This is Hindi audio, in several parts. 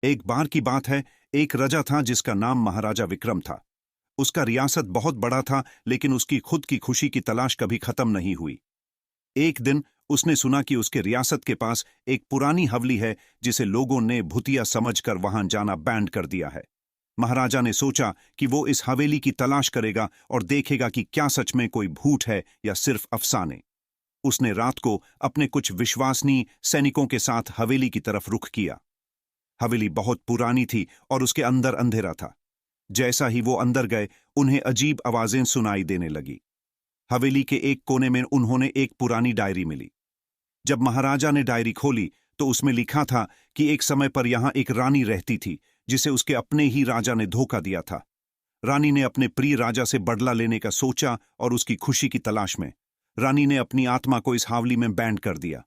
एक बार की बात है, एक राजा था जिसका नाम महाराजा विक्रम था। उसका रियासत बहुत बड़ा था, लेकिन उसकी खुद की खुशी की तलाश कभी खत्म नहीं हुई। एक दिन उसने सुना कि उसके रियासत के पास एक पुरानी हवेली है जिसे लोगों ने भूतिया समझकर वहां जाना बैंड कर दिया है। महाराजा ने सोचा कि वो इस हवेली की तलाश करेगा और देखेगा कि क्या सच में कोई भूत है या सिर्फ अफसाने। उसने रात को अपने कुछ विश्वसनीय सैनिकों के साथ हवेली की तरफ रुख किया। हवेली बहुत पुरानी थी और उसके अंदर अंधेरा था। जैसा ही वो अंदर गए, उन्हें अजीब आवाजें सुनाई देने लगी। हवेली के एक कोने में उन्होंने एक पुरानी डायरी मिली। जब महाराजा ने डायरी खोली तो उसमें लिखा था कि एक समय पर यहां एक रानी रहती थी जिसे उसके अपने ही राजा ने धोखा दिया था। रानी ने अपने प्रिय राजा से बदला लेने का सोचा और उसकी खुशी की तलाश में रानी ने अपनी आत्मा को इस हवेली में बैंड कर दिया।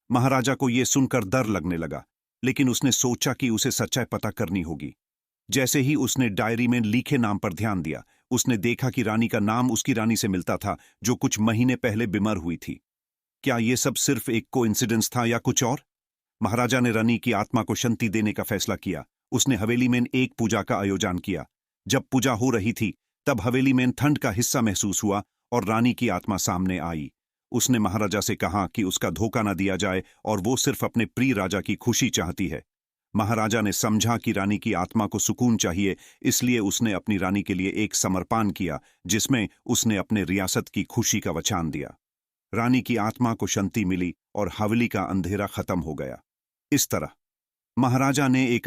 महाराजा को यह सुनकर डर लगने लगा, लेकिन उसने सोचा कि उसे सच्चाई पता करनी होगी। जैसे ही उसने डायरी में लिखे नाम पर ध्यान दिया, उसने देखा कि रानी का नाम उसकी रानी से मिलता था जो कुछ महीने पहले बीमार हुई थी। क्या यह सब सिर्फ एक कोइंसिडेंस था या कुछ और? महाराजा ने रानी की आत्मा को शांति देने का फैसला किया। उसने हवेली में एक पूजा का आयोजन किया। जब पूजा हो रही थी, तब हवेली में ठंड का हिस्सा महसूस हुआ और रानी की आत्मा सामने आई। उसने महाराजा से कहा कि उसका धोखा न दिया जाए और वो सिर्फ अपने प्रिय राजा की खुशी चाहती है। महाराजा ने समझा कि रानी की आत्मा को सुकून चाहिए, इसलिए उसने अपनी रानी के लिए एक समर्पण किया जिसमें उसने अपने रियासत की खुशी का वचन दिया। रानी की आत्मा को शांति मिली और हवेली का अंधेरा खत्म हो गया। इस तरह महाराजा ने एक